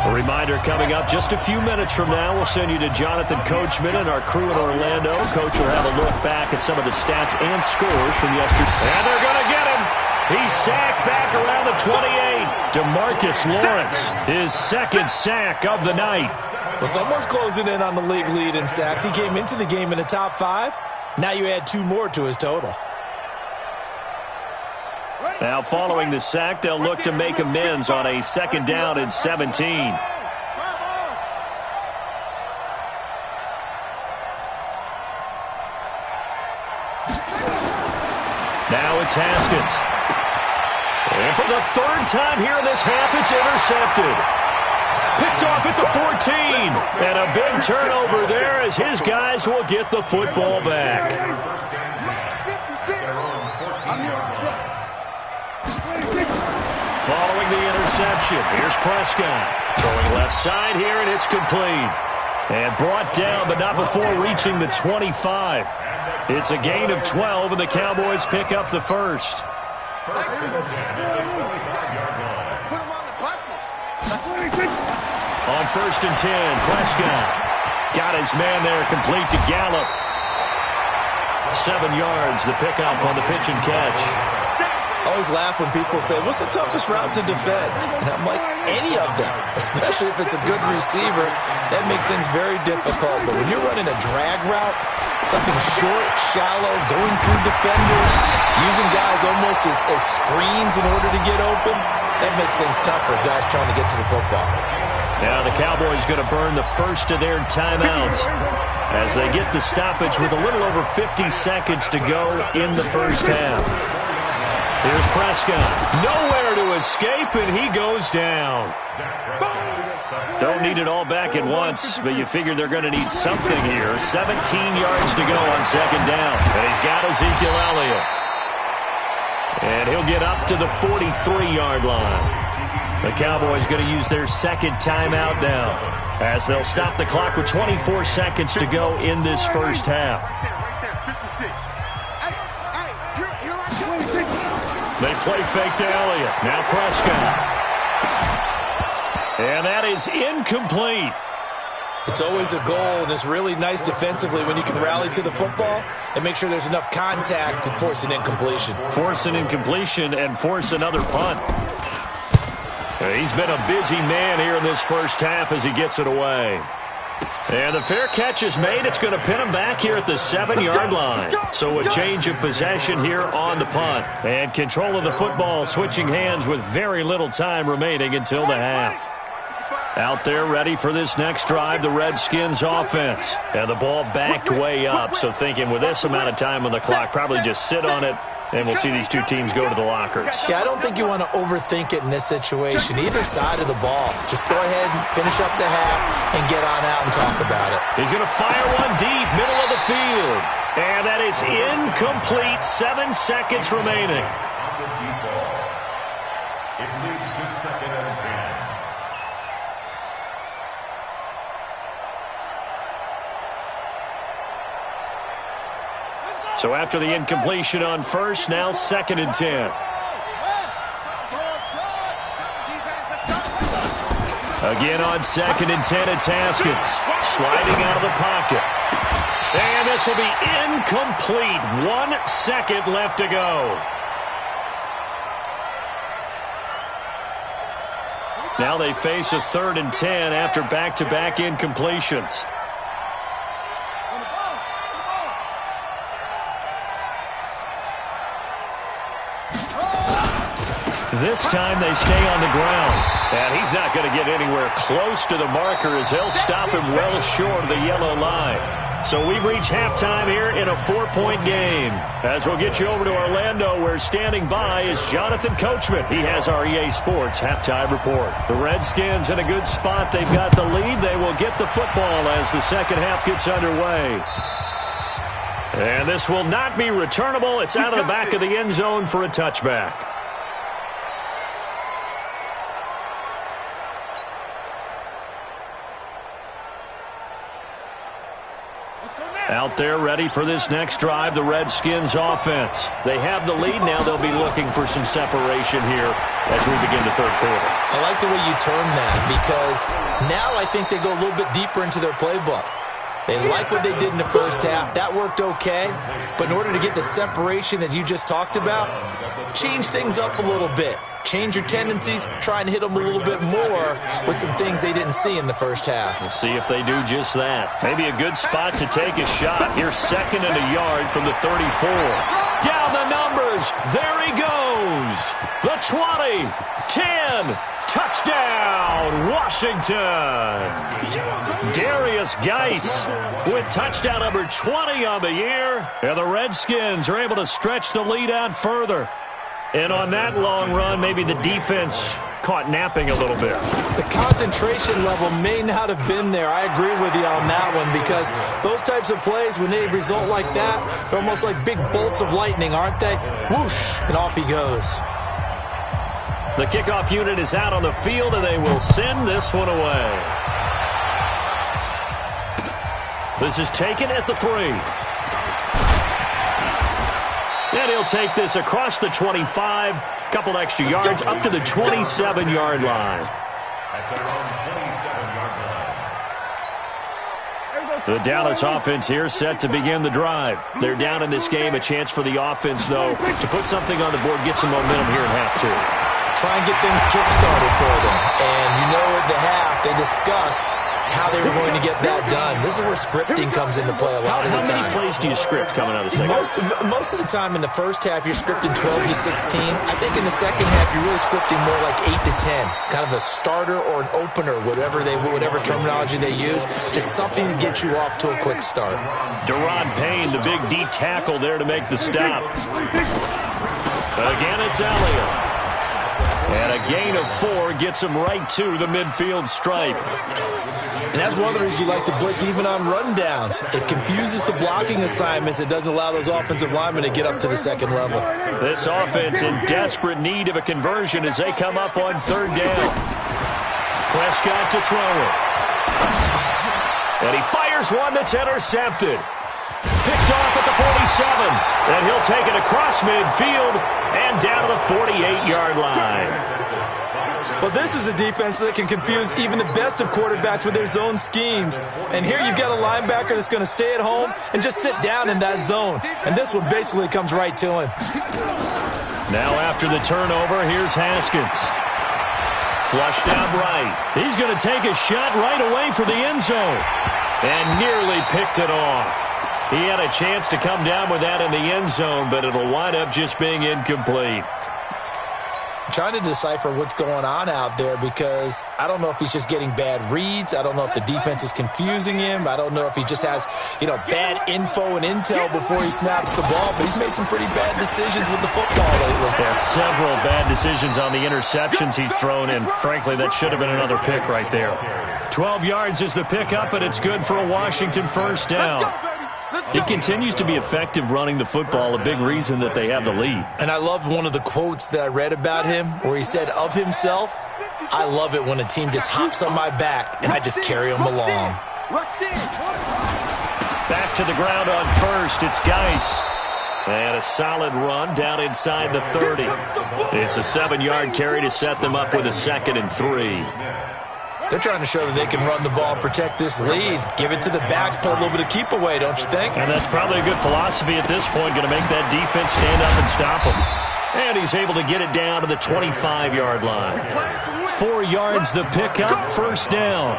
A reminder coming up just a few minutes from now, we'll send you to Jonathan Coachman and our crew in Orlando. Coach will have a look back at some of the stats and scores from yesterday. And they're going to get him. He's sacked back around the 28. DeMarcus Lawrence, his second sack of the night. Well, someone's closing in on the league lead in sacks. He came into the game in the top 5. Now you add 2 more to his total. Now, following the sack, they'll look to make amends on a 2nd down and 17. Now it's Haskins. And for the 3rd time here in this half, it's intercepted. Picked off at the 14. And a big turnover there as his guys will get the football back. Following the interception, here's Prescott. Throwing left side here, and it's complete. And brought down, but not before reaching the 25. It's a gain of 12, and the Cowboys pick up the first. Let's put him on the buses. On 1st and 10, Prescott got his man there, complete to Gallup. 7 yards, the pickup on the pitch and catch. I always laugh when people say, what's the toughest route to defend? And I'm like, any of them, especially if it's a good receiver. That makes things very difficult. But when you're running a drag route, something short, shallow, going through defenders, using guys almost as screens in order to get open, that makes things tough for guys trying to get to the football. Now the Cowboys going to burn the first of their timeouts as they get the stoppage with a little over 50 seconds to go in the first half. Here's Prescott. Nowhere to escape, and he goes down. Don't need it all back at once, but you figure they're going to need something here. 17 yards to go on 2nd down. And he's got Ezekiel Elliott. And he'll get up to the 43-yard line. The Cowboys going to use their 2nd timeout now as they'll stop the clock with 24 seconds to go in this first half. They play fake to Elliott. Now Prescott. And that is incomplete. It's always a goal, and it's really nice defensively when you can rally to the football and make sure there's enough contact to force an incompletion. Force an incompletion and force another punt. He's been a busy man here in this first half as he gets it away. And the fair catch is made. It's going to pin him back here at the 7-yard line. So a change of possession here on the punt. And control of the football switching hands with very little time remaining until the half. Out there ready for this next drive, the Redskins offense. And the ball backed way up. So thinking with this amount of time on the clock, probably just sit on it. And we'll see these two teams go to the lockers. Yeah, I don't think you want to overthink it in this situation. Either side of the ball. Just go ahead and finish up the half and get on out and talk about it. He's going to fire one deep, middle of the field. And that is incomplete. 7 seconds remaining. It leads to 2nd and 10. So after the incompletion on first, now 2nd and 10. Again on 2nd and 10, it's Haskins. Sliding out of the pocket. And this will be incomplete. 1 second left to go. Now they face a 3rd and 10 after back-to-back incompletions. This time they stay on the ground. And he's not going to get anywhere close to the marker as they'll stop him well short of the yellow line. So we've reached halftime here in a 4-point game. As we'll get you over to Orlando, where standing by is Jonathan Coachman. He has our EA Sports halftime report. The Redskins in a good spot. They've got the lead. They will get the football as the second half gets underway. And this will not be returnable. It's out of the back of the end zone for a touchback. Out there ready for this next drive, the Redskins offense. They have the lead. Now they'll be looking for some separation here as we begin the third quarter. I like the way you term that because now I think they go a little bit deeper into their playbook. They like what they did in the first half. That worked okay. But in order to get the separation that you just talked about, change things up a little bit. Change your tendencies, try and hit them a little bit more with some things they didn't see in the first half. We'll see if they do just that. Maybe a good spot to take a shot. Here's 2nd and a yard from the 34. Down the numbers. There he goes. The 20, 10, touchdown, Washington. Darius Geis with touchdown number 20 on the year. And the Redskins are able to stretch the lead out further. And on that long run, maybe the defense caught napping a little bit. The concentration level may not have been there. I agree with you on that one because those types of plays, when they result like that, they're almost like big bolts of lightning, aren't they? Whoosh, and off he goes. The kickoff unit is out on the field, and they will send this one away. This is taken at the 3. And he'll take this across the 25, couple extra yards, up to the 27-yard line. The Dallas offense here set to begin the drive. They're down in this game. A chance for the offense, though, to put something on the board, get some momentum here in half 2. Try and get things kick-started for them. And you know at the half, they discussed how they were going to get that done. This is where scripting comes into play a lot of the time. How many plays do you script coming out of the second? Most of the time in the first half, you're scripting 12 to 16. I think in the second half, you're really scripting more like 8 to 10. Kind of a starter or an opener, whatever terminology they use. Just something to get you off to a quick start. Deron Payne, the big D tackle there to make the stop. Again, it's Elliott. And a gain of 4 gets him right to the midfield stripe. And that's one of the reasons you like to blitz even on rundowns. It confuses the blocking assignments. It doesn't allow those offensive linemen to get up to the second level. This offense in desperate need of a conversion as they come up on 3rd down. Prescott to throw it. And he fires one that's intercepted. Picked off at the 47. And he'll take it across midfield and down to the 48-yard line. Well, this is a defense that can confuse even the best of quarterbacks with their zone schemes. And here you've got a linebacker that's going to stay at home and just sit down in that zone. And this one basically comes right to him. Now after the turnover, here's Haskins. Flushed out right. He's going to take a shot right away for the end zone. And nearly picked it off. He had a chance to come down with that in the end zone, but it'll wind up just being incomplete. I'm trying to decipher what's going on out there because I don't know if he's just getting bad reads. I don't know if the defense is confusing him. I don't know if he just has, bad info and intel before he snaps the ball. But he's made some pretty bad decisions with the football lately. Yeah, several bad decisions on the interceptions he's thrown in. Frankly, that should have been another pick right there. 12 yards is the pickup, and it's good for a Washington first down. He continues to be effective running the football, a big reason that they have the lead. And I love one of the quotes that I read about him where he said of himself, I love it when a team just hops on my back and I just carry them along. Back to the ground on first, it's Geis. And a solid run down inside the 30. It's a 7-yard carry to set them up with a 2nd and 3. They're trying to show that they can run the ball and protect this lead. Give it to the backs, play a little bit of keep away, don't you think? And that's probably a good philosophy at this point, going to make that defense stand up and stop them. And he's able to get it down to the 25-yard line. 4 yards the pickup, first down.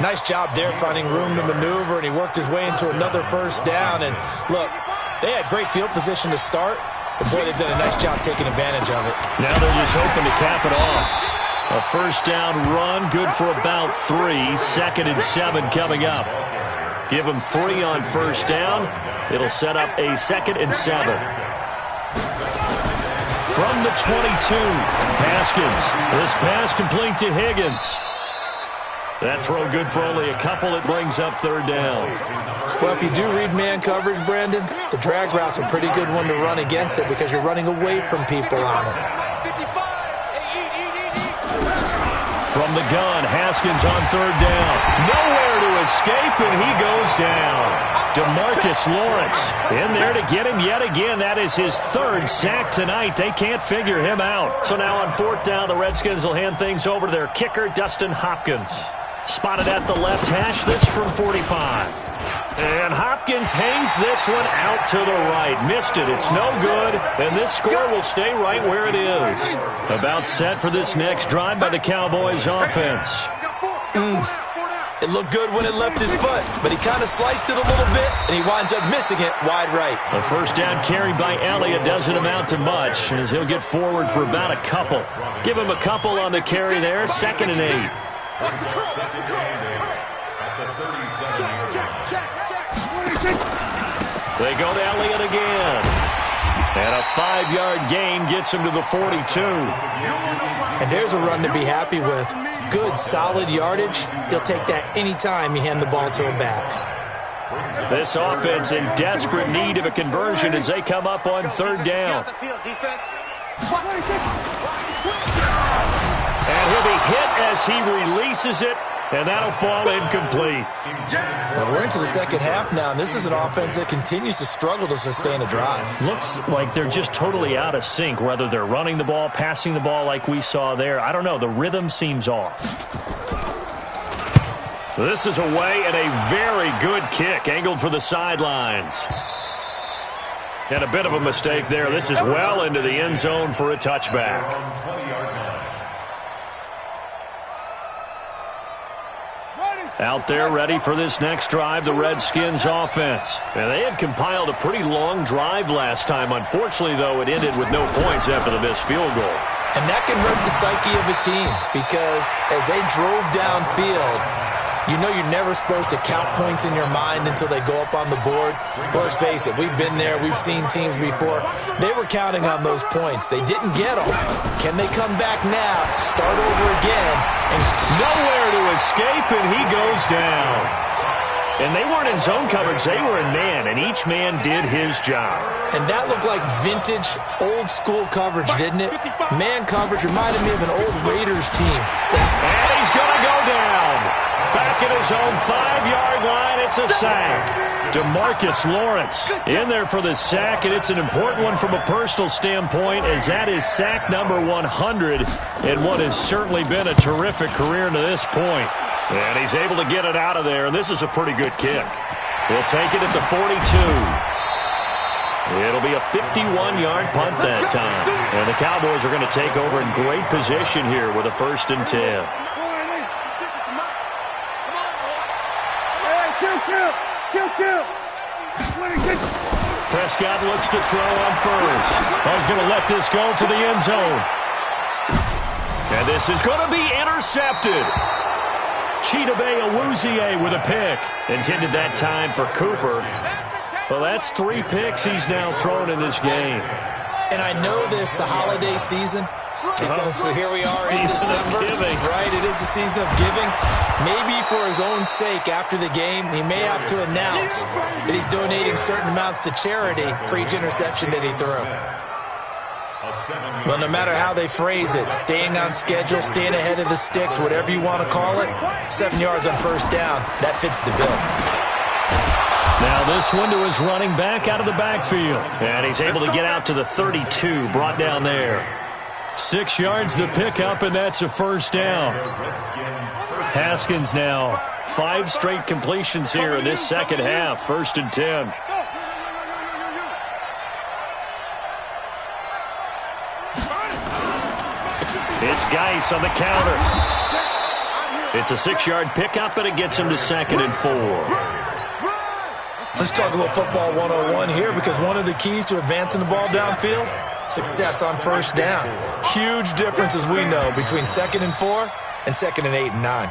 Nice job there finding room to maneuver, and he worked his way into another first down. And look, they had great field position to start, but boy, they've done a nice job taking advantage of it. Now they're just hoping to cap it off. A first down run, good for about 3. 2nd and 7 coming up. Give them 3 on first down. It'll set up a 2nd and 7. From the 22, Haskins. This pass complete to Higgins. That throw good for only a couple. It brings up 3rd down. Well, if you do read man coverage, Brandon, the drag route's a pretty good one to run against it because you're running away from people on it. From the gun, Haskins on third down. Nowhere to escape, and he goes down. DeMarcus Lawrence in there to get him yet again. That is his third sack tonight. They can't figure him out. So now on fourth down, the Redskins will hand things over to their kicker, Dustin Hopkins. Spotted at the left hash, this from 45. And Hopkins hangs this one out to the right. Missed it. It's no good. And this score will stay right where it is. About set for this next drive by the Cowboys offense. It looked good when it left his foot, but he kind of sliced it a little bit, and he winds up missing it wide right. A first down carry by Elliott doesn't amount to much, as he'll get forward for about a couple. Give him a couple on the carry there, 2nd and 8. They go to Elliott again. And a 5-yard gain gets him to the 42. And there's a run to be happy with. Good, solid yardage. He'll take that anytime you hand the ball to him back. This offense in desperate need of a conversion as they come up on third down. And he'll be hit as he releases it, and that'll fall incomplete. Now we're into the second half now, and this is an offense that continues to struggle to sustain a drive. Looks like they're just totally out of sync, whether they're running the ball, passing the ball like we saw there. I don't know. The rhythm seems off. This is away and a very good kick, angled for the sidelines. And a bit of a mistake there. This is well into the end zone for a touchback. Out there ready for this next drive, the Redskins offense. And they had compiled a pretty long drive last time. Unfortunately, though, it ended with no points after the missed field goal. And that can hurt the psyche of a team because as they drove downfield, you know you're never supposed to count points in your mind until they go up on the board. But let's face it, we've been there. We've seen teams before. They were counting on those points. They didn't get them. Can they come back now, start over again? And nowhere to escape, and he goes down. And they weren't in zone coverage. They were in man, and each man did his job. And that looked like vintage, old-school coverage, didn't it? Man coverage reminded me of an old Raiders team. And he's going to go down. Back at his own 5-yard line, it's a sack. DeMarcus Lawrence in there for the sack, and it's an important one from a personal standpoint, as that is sack number 100 in what has certainly been a terrific career to this point. And he's able to get it out of there, and this is a pretty good kick. He'll take it at the 42. It'll be a 51-yard punt that time. And the Cowboys are going to take over in great position here with a 1st and 10. Prescott looks to throw on first. He's going to let this go for the end zone. And this is going to be intercepted. Chidobe Awuzie with a pick. Intended that time for Cooper. Well, that's 3 picks he's now thrown in this game. And I know this, the holiday season, because here we are in December, right? It is the season of giving. Maybe for his own sake, after the game, he may have to announce that he's donating certain amounts to charity for each interception that he threw. Well, no matter how they phrase it, staying on schedule, staying ahead of the sticks, whatever you want to call it, 7 yards on first down, that fits the bill. Now this one to his running back out of the backfield. And he's able to get out to the 32, brought down there. 6 yards the pickup, and that's a first down. Haskins now 5 straight completions here in this second half. 1st and 10. It's Geis on the counter. It's a 6-yard pickup, and it gets him to 2nd and 4. Let's talk a little football 101 here, because one of the keys to advancing the ball downfield, success on first down. Huge difference, as we know, between 2nd and 4 and 2nd and 8 and 9.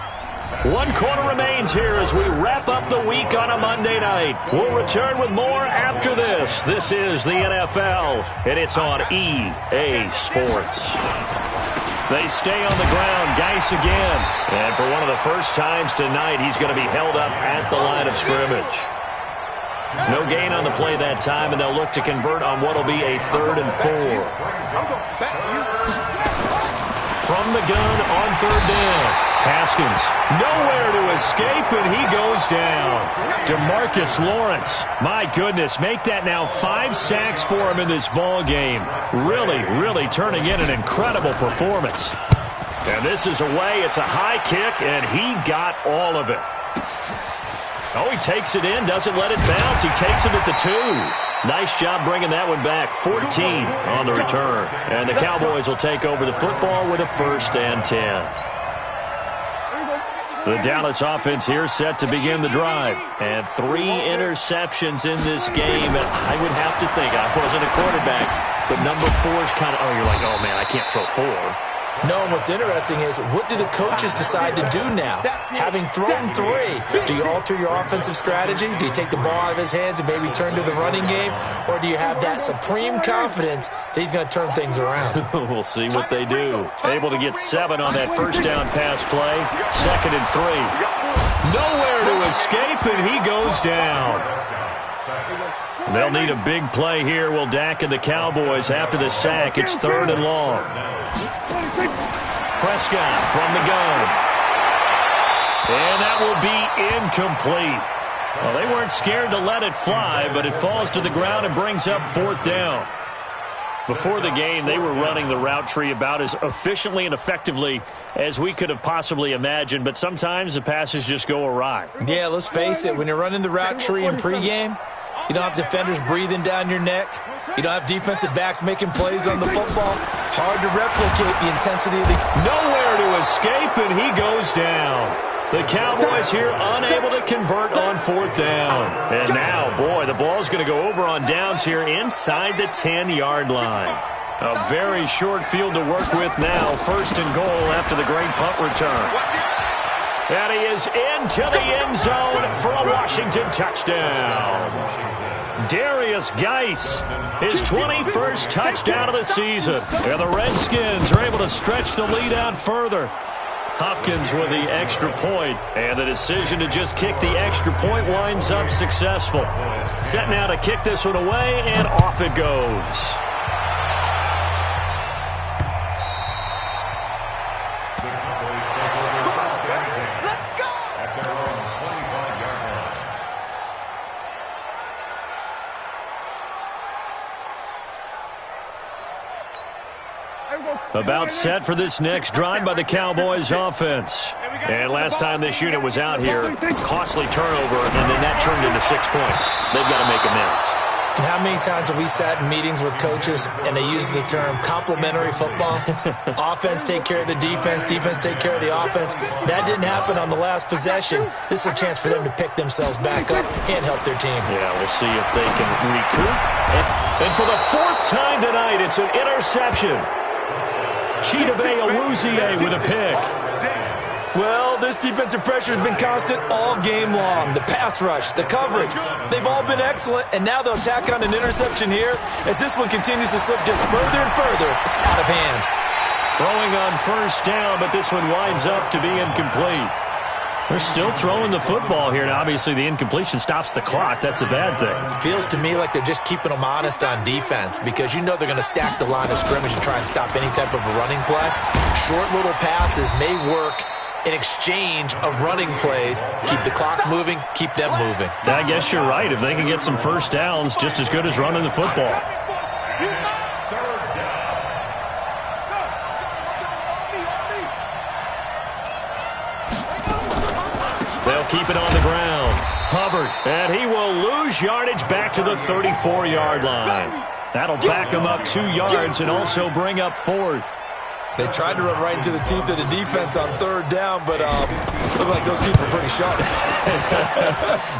1 quarter remains here as we wrap up the week on a Monday night. We'll return with more after this. This is the NFL, and it's on EA Sports. They stay on the ground. Geis again. And for one of the first times tonight, he's going to be held up at the line of scrimmage. No gain on the play that time, and they'll look to convert on what will be a 3rd and 4. from the gun on third down. Haskins, nowhere to escape, and he goes down. DeMarcus Lawrence, my goodness, make that now 5 sacks for him in this ball game. Really turning in an incredible performance. And this is away. It's a high kick, and he got all of it. Oh, he takes it in, doesn't let it bounce. He takes it at the 2. Nice job bringing that one back. 14 on the return. And the Cowboys will take over the football with a 1st and 10. The Dallas offense here set to begin the drive. And 3 interceptions in this game. And I would have to think, I wasn't a quarterback, but number 4 is kind of, you're like, oh, man, I can't throw 4. No, what's interesting is, what do the coaches decide to do now? Having thrown 3, do you alter your offensive strategy? Do you take the ball out of his hands and maybe turn to the running game? Or do you have that supreme confidence that he's going to turn things around? We'll see what they do. Able to get 7 on that first down pass play. 2nd and 3. Nowhere to escape, and he goes down. They'll need a big play here. Will Dak and the Cowboys after the sack. It's 3rd and long. Prescott from the gun. And that will be incomplete. Well, they weren't scared to let it fly, but it falls to the ground and brings up 4th down. Before the game, they were running the route tree about as efficiently and effectively as we could have possibly imagined, but sometimes the passes just go awry. Yeah, let's face it. When you're running the route tree in pregame, you don't have defenders breathing down your neck. You don't have defensive backs making plays on the football. Hard to replicate the intensity of the... Nowhere to escape, and he goes down. The Cowboys here unable to convert on 4th down. And now, boy, the ball's going to go over on downs here inside the 10-yard line. A very short field to work with now. 1st and goal after the great punt return. And he is into the end zone for a Washington touchdown. Darius Geis, his 21st touchdown of the season. And the Redskins are able to stretch the lead out further. Hopkins with the extra point, and the decision to just kick the extra point winds up successful. Set now to kick this one away, and off it goes. About set for this next drive by the Cowboys offense. And last time this unit was out here, costly turnover, and then that turned into 6 points. They've got to make amends. And how many times have we sat in meetings with coaches and they use the term complementary football? Offense take care of the defense, defense take care of the offense. That didn't happen on the last possession. This is a chance for them to pick themselves back up and help their team. Yeah, we'll see if they can recoup. And for the 4th time tonight, it's an interception. Chidobe Awuzie with a pick. Well, this defensive pressure has been constant all game long. The pass rush, the coverage, they've all been excellent, and now they'll tack on an interception here as this one continues to slip just further and further out of hand. Throwing on 1st down, but this one winds up to be incomplete. They're still throwing the football here, and obviously the incompletion stops the clock. That's a bad thing. Feels to me like they're just keeping them honest on defense because you know they're going to stack the line of scrimmage and try and stop any type of a running play. Short little passes may work in exchange of running plays. Keep the clock moving, keep them moving. I guess you're right. If they can get some 1st downs, just as good as running the football. They'll keep it on the ground. Hubbard, and he will lose yardage back to the 34-yard line. That'll back him up 2 yards and also bring up 4th. They tried to run right into the teeth of the defense on 3rd down, but looked like those teeth were pretty sharp.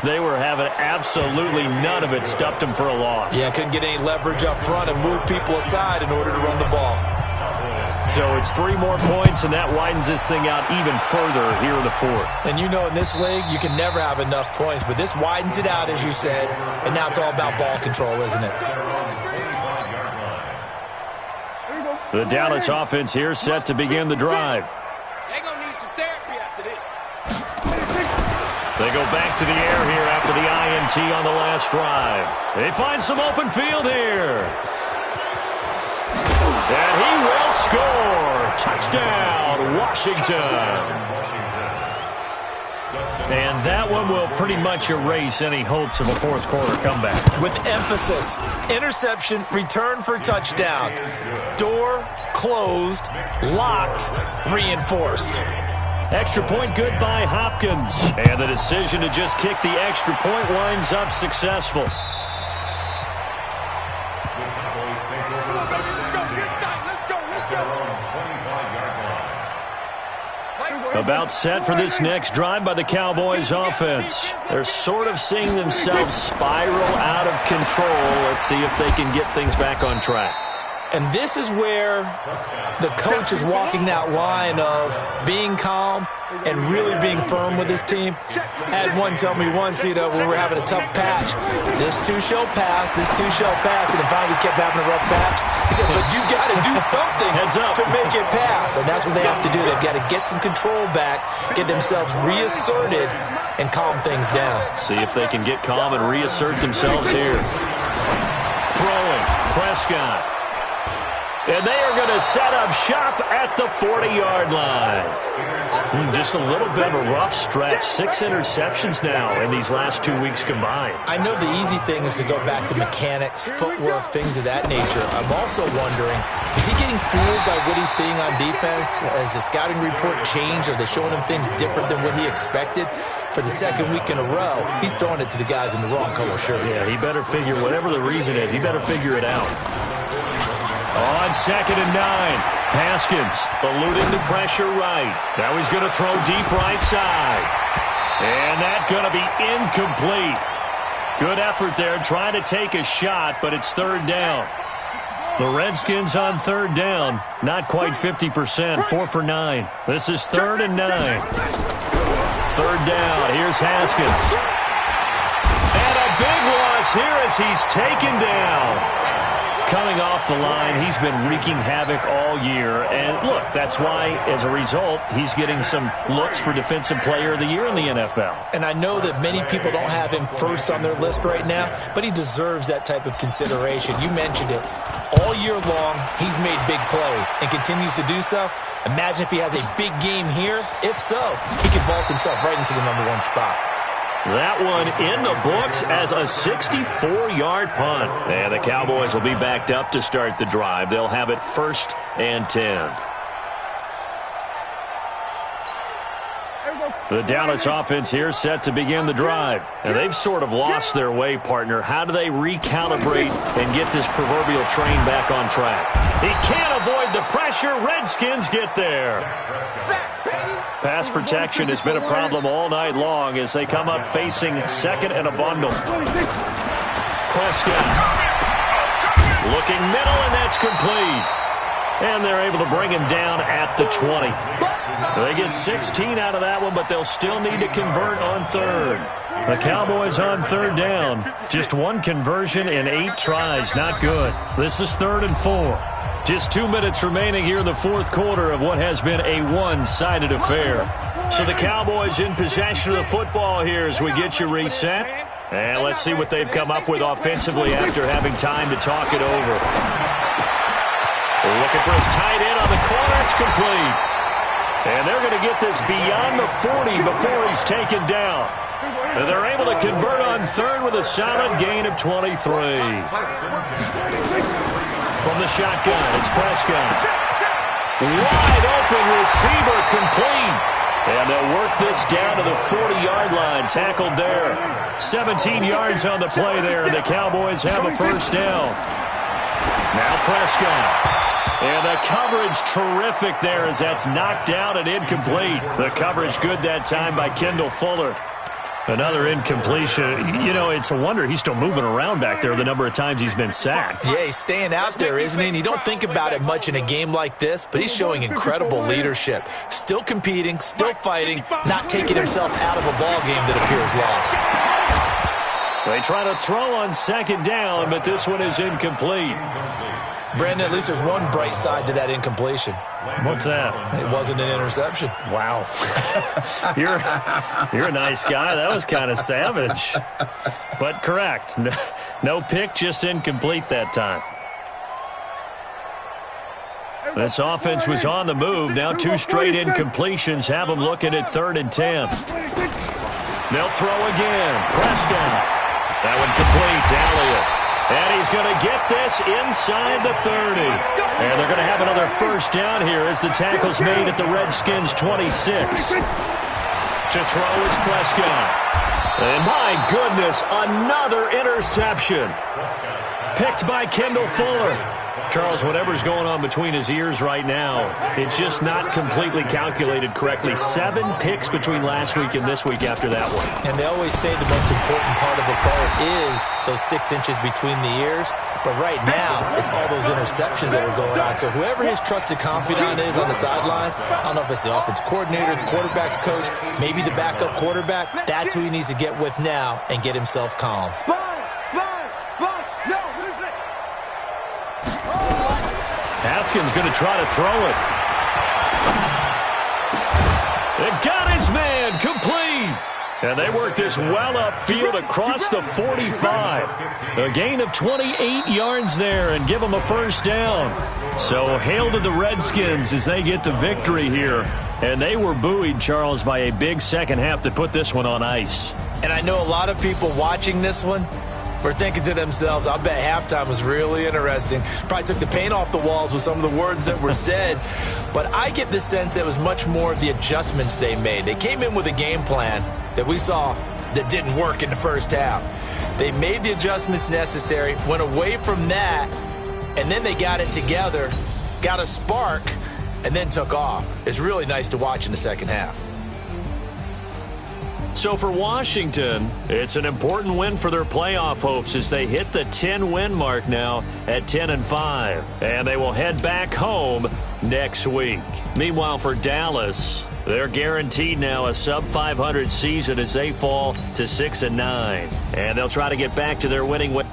They were having absolutely none of it. Stuffed them for a loss. Yeah, couldn't get any leverage up front and move people aside in order to run the ball. So it's 3 more points, and that widens this thing out even further here in the 4th. And you know in this league, you can never have enough points, but this widens it out, as you said, and now it's all about ball control, isn't it? The Dallas offense here set to begin the drive. They're going to need some therapy after this. They go back to the air here after the INT on the last drive. They find some open field here. And he will score. Touchdown, Washington. And that one will pretty much erase any hopes of a fourth quarter comeback. With emphasis, interception, return for touchdown. Door closed, locked, reinforced. Extra point good by Hopkins. And the decision to just kick the extra point winds up successful. About set for this next drive by the Cowboys offense. They're sort of seeing themselves spiral out of control. Let's see if they can get things back on track. And this is where the coach is walking that line of being calm and really being firm with his team. I had one tell me once, when we were having a tough patch, this too shall pass, this too shall pass, and finally we kept having a rough patch. He said, but you got to do something to make it pass, and that's what they have to do. They've got to get some control back, get themselves reasserted, and calm things down. See if they can get calm and reassert themselves here. Throwing, Prescott. And they are going to set up shop at the 40-yard line. Just a little bit of a rough stretch. 6 interceptions now in these last 2 weeks combined. I know the easy thing is to go back to mechanics, footwork, things of that nature. I'm also wondering, is he getting fooled by what he's seeing on defense? Has the scouting report changed? Are they showing him things different than what he expected? For the second week in a row, he's throwing it to the guys in the wrong color shirts. Yeah, he better figure, whatever the reason is, he better figure it out. On 2nd and 9, Haskins eluding the pressure right. Now he's going to throw deep right side. And that's going to be incomplete. Good effort there trying to take a shot, but it's 3rd down. The Redskins on 3rd down, not quite 50%, 4 for 9. This is 3rd and 9. 3rd down, here's Haskins. And a big loss here as he's taken down. Coming off the line, he's been wreaking havoc all year. And look, that's why, as a result, he's getting some looks for Defensive Player of the Year in the NFL. And I know that many people don't have him first on their list right now, but he deserves that type of consideration. You mentioned it. All year long, he's made big plays and continues to do so. Imagine if he has a big game here. If so, he could vault himself right into the #1 spot. That one in the books as a 64-yard punt. And the Cowboys will be backed up to start the drive. They'll have it 1st and 10. The Dallas offense here set to begin the drive. And they've sort of lost their way, partner. How do they recalibrate and get this proverbial train back on track? He can't avoid the pressure. Redskins get there. Pass protection has been a problem all night long as they come up facing 2nd and a bundle. Prescott looking middle, and that's complete. And they're able to bring him down at the 20. They get 16 out of that one, but they'll still need to convert on 3rd. The Cowboys on 3rd down. Just 1 conversion in 8 tries. Not good. This is 3rd and 4. Just 2 minutes remaining here in the 4th quarter of what has been a one-sided affair. So the Cowboys in possession of the football here as we get you reset. And let's see what they've come up with offensively after having time to talk it over. Looking for his tight end on the corner. It's complete. And they're going to get this beyond the 40 before he's taken down. And they're able to convert on 3rd with a solid gain of 23. From the shotgun, it's Prescott. Wide open receiver, complete. And they'll work this down to the 40-yard line. Tackled there. 17 yards on the play there, and the Cowboys have a 1st down. Now Prescott. And the coverage terrific there as that's knocked down and incomplete. The coverage good that time by Kendall Fuller. Another incompletion. You know, it's a wonder he's still moving around back there the number of times he's been sacked. Yeah, he's staying out there, isn't he? And you don't think about it much in a game like this, but he's showing incredible leadership. Still competing, still fighting, not taking himself out of a ball game that appears lost. They try to throw on 2nd down, but this one is incomplete. Brandon, at least there's one bright side to that incompletion. What's that? It wasn't an interception. Wow. You're a nice guy. That was kind of savage. But correct. No pick, just incomplete that time. This offense was on the move. Now 2 straight incompletions have them looking at 3rd and 10. They'll throw again. Prescott. That one complete. Elliott. And he's going to get this inside the 30. And they're going to have another first down here as the tackle's made at the Redskins' 26. To throw is Prescott. And my goodness, another interception. Picked by Kendall Fuller. Charles, whatever's going on between his ears right now, it's just not completely calculated correctly. 7 picks between last week and this week after that one. And they always say the most important part of a player is those 6 inches between the ears. But right now, it's all those interceptions that are going on. So whoever his trusted confidant is on the sidelines, I don't know if it's the offense coordinator, the quarterback's coach, maybe the backup quarterback, that's who he needs to get with now and get himself calm. Haskins going to try to throw it. It got his man complete. And they work this well upfield across the 45. A gain of 28 yards there and give them a first down. So hail to the Redskins as they get the victory here. And they were buoyed, Charles, by a big second half that put this one on ice. And I know a lot of people watching this one were thinking to themselves, I bet halftime was really interesting. Probably took the paint off the walls with some of the words that were said. But I get the sense that it was much more of the adjustments they made. They came in with a game plan that we saw that didn't work in the first half. They made the adjustments necessary, went away from that, and then they got it together, got a spark, and then took off. It's really nice to watch in the second half. So for Washington, it's an important win for their playoff hopes as they hit the 10-win mark now at 10-5. And they will head back home next week. Meanwhile, for Dallas, they're guaranteed now a sub-500 season as they fall to 6-9. And they'll try to get back to their winning way.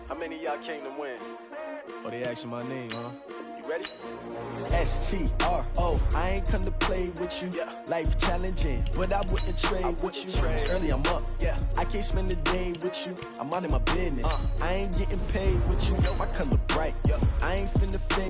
How many of y'all came to win? Oh, they asking my name, huh? You ready? STRO, I ain't come to play with you. Yeah. Life challenging, but I wouldn't trade with you. It's early, I'm up. Yeah. I can't spend the day with you. I'm out of my business. I ain't getting paid with you. My color bright. I ain't finna fake.